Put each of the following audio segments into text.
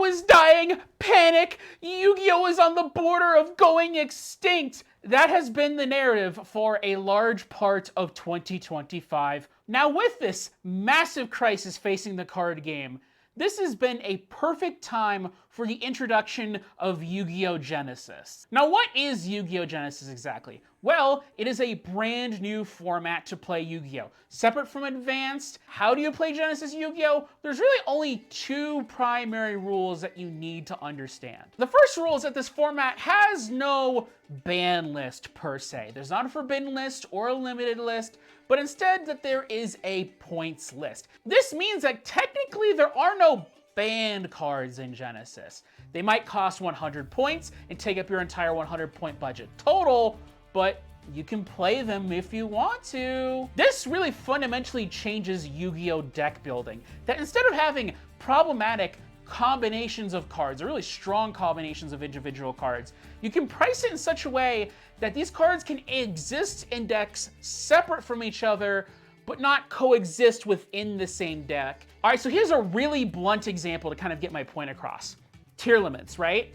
Yu-Gi-Oh is dying! Panic! Yu-Gi-Oh is on the border of going extinct! That has been the narrative for a large part of 2025. Now, with this massive crisis facing the card game, this has been a perfect time for the introduction of Yu-Gi-Oh Genesis. Now, what is Yu-Gi-Oh Genesis exactly? Well, it is a brand new format to play Yu-Gi-Oh! Separate from Advanced, how do you play Genesis Yu-Gi-Oh? There's really only two primary rules that you need to understand. The first rule is that this format has no ban list per se. There's not a forbidden list or a limited list, but instead that there is a points list. This means that technically there are no banned cards in Genesis. They might cost 100 points and take up your entire 100-point budget total, but you can play them if you want to. This really fundamentally changes Yu-Gi-Oh deck building, that instead of having problematic combinations of cards, or really strong combinations of individual cards, you can price it in such a way that these cards can exist in decks separate from each other, but not coexist within the same deck. All right, so here's a really blunt example to kind of get my point across. Tier limits, right?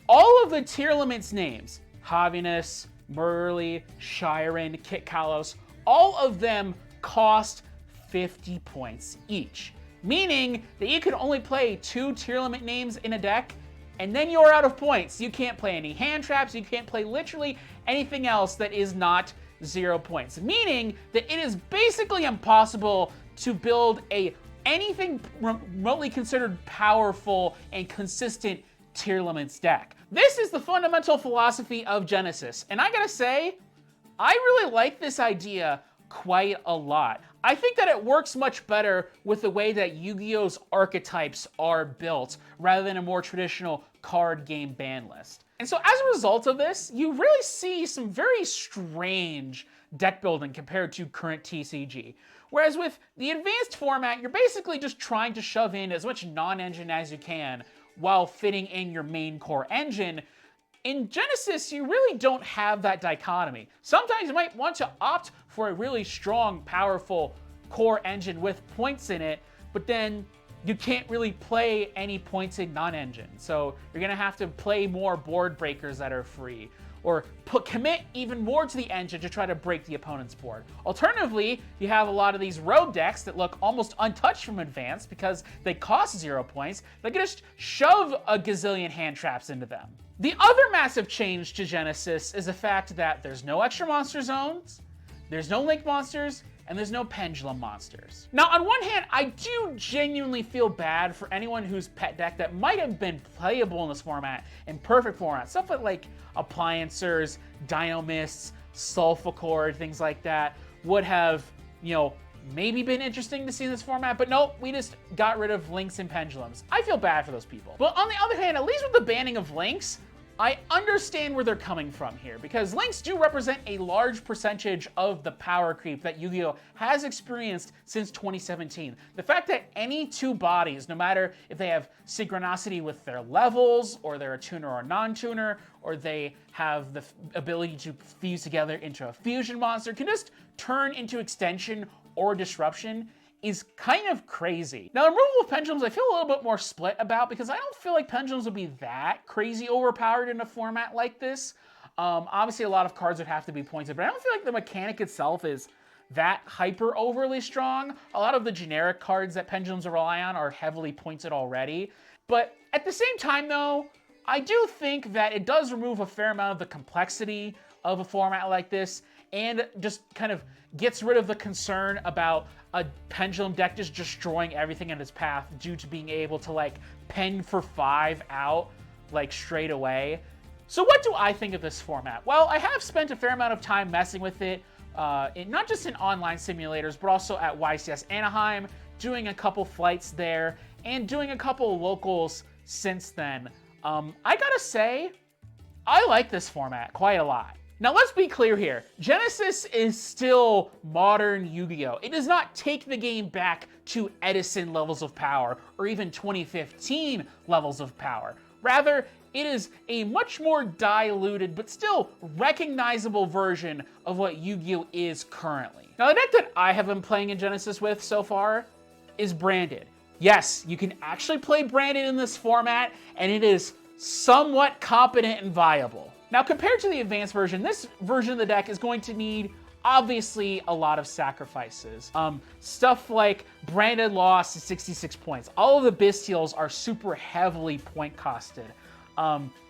All of the tier limits names, Javinus, Murley, Shiren, Kit Kalos, all of them cost 50 points each. Meaning that you can only play 2 tier limit names in a deck, and then you're out of points. You can't play any hand traps, you can't play literally anything else that is not 0 points. Meaning that it is basically impossible to build anything remotely considered powerful and consistent tier limits deck. This is the fundamental philosophy of Genesis, and I gotta say, I really like this idea quite a lot. I think that it works much better with the way that Yu-Gi-Oh's archetypes are built, rather than a more traditional card game ban list. And so as a result of this, you really see some very strange deck building compared to current TCG. Whereas with the advanced format, you're basically just trying to shove in as much non-engine as you can while fitting in your main core engine. In Genesis, you really don't have that dichotomy. Sometimes you might want to opt for a really strong, powerful core engine with points in it, but then you can't really play any points in non-engine. So you're gonna have to play more board breakers that are free, or commit even more to the engine to try to break the opponent's board. Alternatively, you have a lot of these rogue decks that look almost untouched from Advanced because they cost 0 points. They can just shove a gazillion hand traps into them. The other massive change to Genesis is the fact that there's no extra monster zones, there's no link monsters, and there's no pendulum monsters. Now, on one hand, I do genuinely feel bad for anyone whose pet deck that might have been playable in this format, in perfect format. Stuff like Appliancers, Dino Mists, Sulfachord, things like that would have, maybe been interesting to see in this format, but nope, we just got rid of links and pendulums. I feel bad for those people. But on the other hand, at least with the banning of links, I understand where they're coming from here, because links do represent a large percentage of the power creep that Yu-Gi-Oh has experienced since 2017. The fact that any 2 bodies, no matter if they have synchronicity with their levels, or they're a tuner or a non-tuner, or they have the ability to fuse together into a fusion monster, can just turn into extension or disruption is kind of crazy. Now, the removal of pendulums, I feel a little bit more split about, because I don't feel like pendulums would be that crazy overpowered in a format like this. Obviously, a lot of cards would have to be pointed, but I don't feel like the mechanic itself is that hyper overly strong. A lot of the generic cards that pendulums rely on are heavily pointed already. But at the same time, though, I do think that it does remove a fair amount of the complexity of a format like this, and just kind of gets rid of the concern about a pendulum deck just destroying everything in its path due to being able to pen for 5 out straight away. So what do I think of this format? Well, I have spent a fair amount of time messing with it, not just in online simulators, but also at YCS Anaheim, doing a couple flights there, and doing a couple locals since then. I gotta say, I like this format quite a lot. Now, let's be clear here. Genesis is still modern Yu-Gi-Oh! It does not take the game back to Edison levels of power, or even 2015 levels of power. Rather, it is a much more diluted, but still recognizable version of what Yu-Gi-Oh! Is currently. Now, the deck that I have been playing in Genesis with so far is branded Yes, you can actually play branded in this format, and it is somewhat competent and viable. Now, compared to the advanced version, this version of the deck is going to need, obviously, a lot of sacrifices. Stuff like branded loss is 66 points. All of the Bystials are super heavily point costed.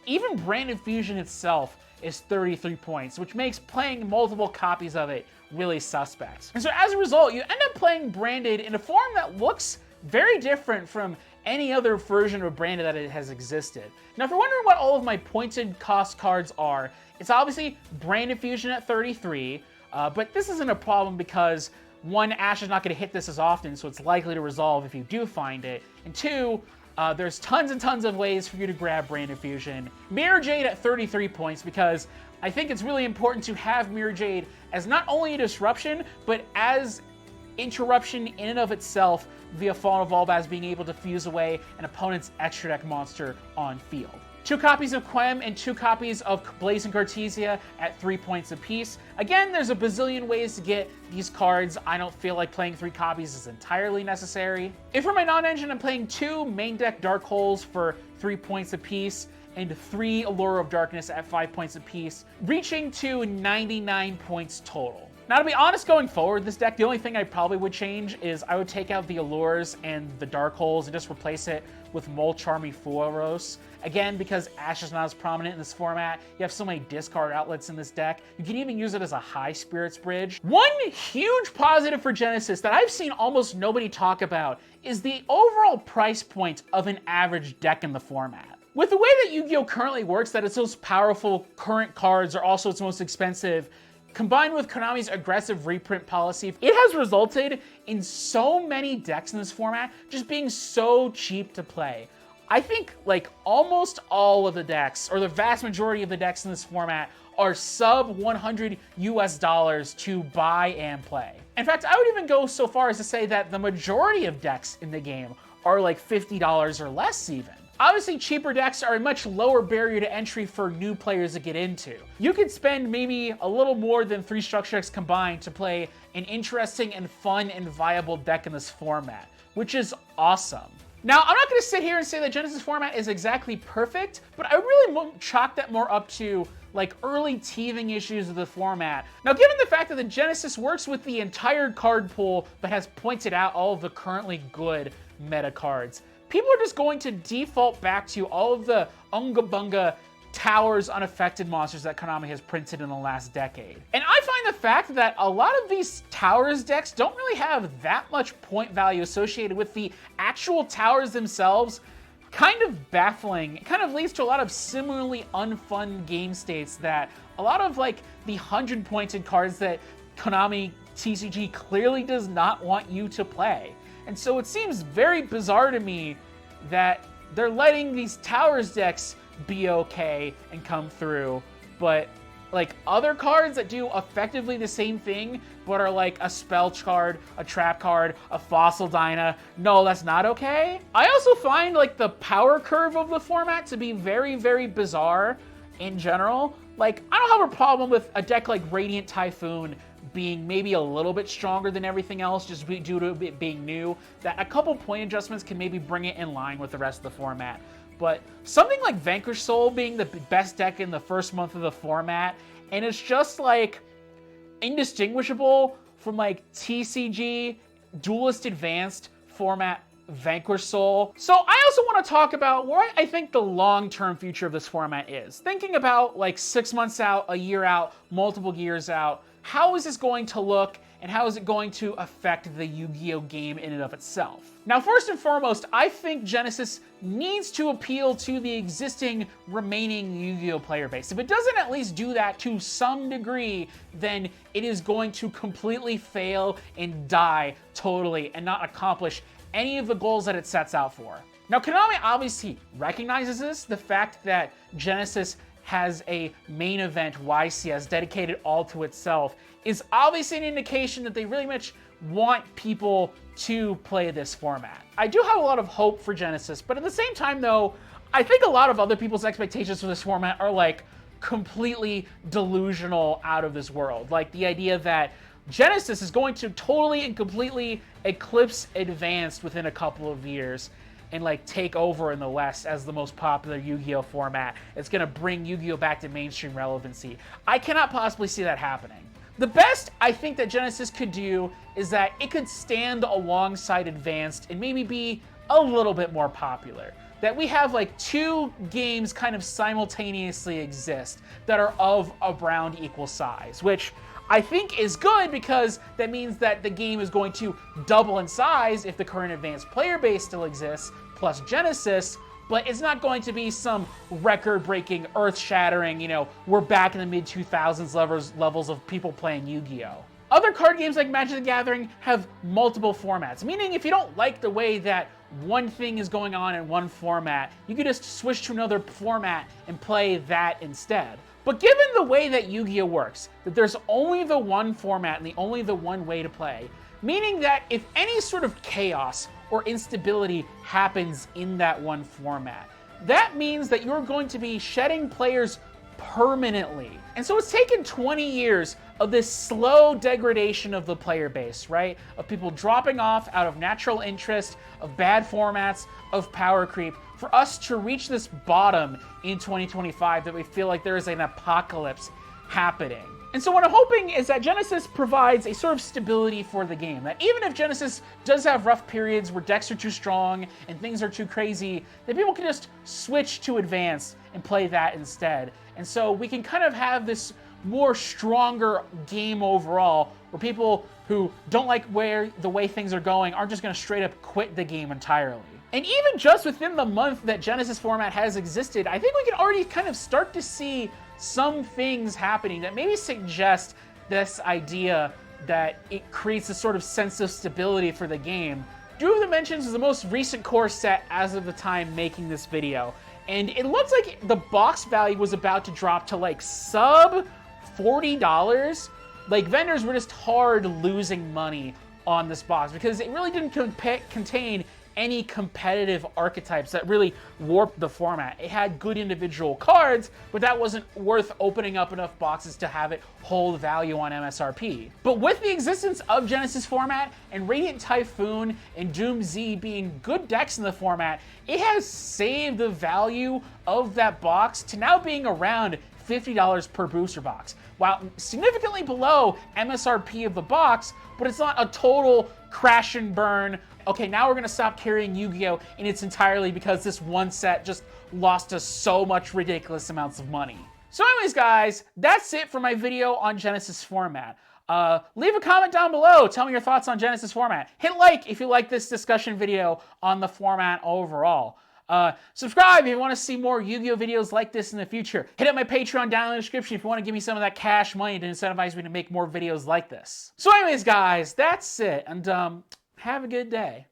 Even branded fusion itself is 33 points, which makes playing multiple copies of it really suspect. And so as a result, you end up playing branded in a form that looks very different from any other version of branded that it has existed. Now, if you're wondering what all of my pointed cost cards are, it's obviously branded fusion at 33, but this isn't a problem because one, Ash is not going to hit this as often, so it's likely to resolve if you do find it, and two, there's tons and tons of ways for you to grab branded fusion. Mirror Jade at 33 points because I think it's really important to have Mirror Jade as not only a disruption, but as interruption in and of itself via Fallen of Albaz being able to fuse away an opponent's extra deck monster on field. 2 copies of Quem and 2 copies of Blazing Cartesia at 3 points apiece. Again, there's a bazillion ways to get these cards. I don't feel like playing 3 copies is entirely necessary. If for my non-engine, I'm playing 2 main deck Dark Holes for 3 points apiece and 3 Allure of Darkness at 5 points apiece, reaching to 99 points total. Now, to be honest, going forward, this deck, the only thing I probably would change is I would take out the Allures and the Dark Holes and just replace it with Mole Charmy Fueros. Again, because Ash is not as prominent in this format, you have so many discard outlets in this deck. You can even use it as a high spirits bridge. One huge positive for Genesis that I've seen almost nobody talk about is the overall price point of an average deck in the format. With the way that Yu-Gi-Oh! Currently works, that its most powerful current cards are also its most expensive, combined with Konami's aggressive reprint policy, it has resulted in so many decks in this format just being so cheap to play. I think like almost all of the decks, or the vast majority of the decks in this format, are sub 100 US dollars to buy and play. In fact, I would even go so far as to say that the majority of decks in the game are like $50 or less even. Obviously, cheaper decks are a much lower barrier to entry for new players to get into. You could spend maybe a little more than 3 structure decks combined to play an interesting and fun and viable deck in this format, which is awesome. Now, I'm not going to sit here and say that Genesis format is exactly perfect, but I really chalk that more up to like early teething issues of the format. Now, given the fact that the Genesis works with the entire card pool but has pointed out all of the currently good meta cards, people are just going to default back to all of the Unga Bunga Towers unaffected monsters that Konami has printed in the last decade. And I find the fact that a lot of these Towers decks don't really have that much point value associated with the actual Towers themselves kind of baffling. It kind of leads to a lot of similarly unfun game states that a lot of like the 100-pointed cards that Konami TCG clearly does not want you to play. And so it seems very bizarre to me that they're letting these Towers decks be okay and come through, but like other cards that do effectively the same thing, but are like a spell card, a trap card, a fossil dyna, no, that's not okay. I also find like the power curve of the format to be very, very bizarre in general. Like, I don't have a problem with a deck like Radiant Typhoon being maybe a little bit stronger than everything else just due to it being new, that a couple point adjustments can maybe bring it in line with the rest of the format. But something like Vanquish Soul being the best deck in the first month of the format, and it's just like indistinguishable from like TCG Duelist Advanced format Vanquish Soul. So I also want to talk about what I think the long-term future of this format is. Thinking about like 6 months out, a year out, multiple years out, how is this going to look and how is it going to affect the Yu-Gi-Oh! Game in and of itself? Now, first and foremost, I think Genesis needs to appeal to the existing remaining Yu-Gi-Oh! Player base. If it doesn't at least do that to some degree, then it is going to completely fail and die totally and not accomplish any of the goals that it sets out for. Now, Konami obviously recognizes this, the fact that Genesis has a main event YCS dedicated all to itself is obviously an indication that they really much want people to play this format. I do have a lot of hope for Genesis, but at the same time though, I think a lot of other people's expectations for this format are like completely delusional out of this world. Like the idea that Genesis is going to totally and completely eclipse Advanced within a couple of years and like take over in the West as the most popular Yu-Gi-Oh format. It's going to bring Yu-Gi-Oh back to mainstream relevancy. I cannot possibly see that happening. The best I think that Genesis could do is that it could stand alongside Advanced and maybe be a little bit more popular. That we have like two games kind of simultaneously exist that are of around equal size, which I think is good because that means that the game is going to double in size if the current Advanced player base still exists, plus Genesis, but it's not going to be some record-breaking, earth-shattering, you know, we're back in the mid-2000s levels of people playing Yu-Gi-Oh! Other card games like Magic the Gathering have multiple formats, meaning if you don't like the way that one thing is going on in one format, you could just switch to another format and play that instead. But given the way that Yu-Gi-Oh works, that there's only the one format and only the one way to play, meaning that if any sort of chaos or instability happens in that one format, that means that you're going to be shedding players permanently. And so it's taken 20 years of this slow degradation of the player base, right? Of people dropping off out of natural interest, of bad formats, of power creep, for us to reach this bottom in 2025 that we feel like there is an apocalypse happening. And so what I'm hoping is that Genesis provides a sort of stability for the game. That even if Genesis does have rough periods where decks are too strong and things are too crazy, that people can just switch to Advanced and play that instead. And so we can kind of have this more stronger game overall, where people who don't like the way things are going aren't just going to straight up quit the game entirely. And even just within the month that Genesis format has existed, I think we can already kind of start to see some things happening that maybe suggest this idea that it creates a sort of sense of stability for the game. Duel of Dimensions is the most recent core set as of the time making this video, and it looks like the box value was about to drop to like sub $40. Like, vendors were just hard losing money on this box because it really didn't contain any competitive archetypes that really warped the format. It had good individual cards, but that wasn't worth opening up enough boxes to have it hold value on MSRP. But with the existence of Genesis format and Radiant Typhoon and Doom Z being good decks in the format, it has saved the value of that box to now being around $50 per booster box. While significantly below MSRP of the box, but it's not a total crash and burn, okay, now we're gonna stop carrying Yu-Gi-Oh! And it's entirely because this one set just lost us so much ridiculous amounts of money. So anyways, guys, that's it for my video on Genesis format. Leave a comment down below. Tell me your thoughts on Genesis format. Hit like if you like this discussion video on the format overall. Subscribe if you want to see more Yu-Gi-Oh! Videos like this in the future. Hit up my Patreon down in the description if you want to give me some of that cash money to incentivize me to make more videos like this. So anyways, guys, that's it, and have a good day.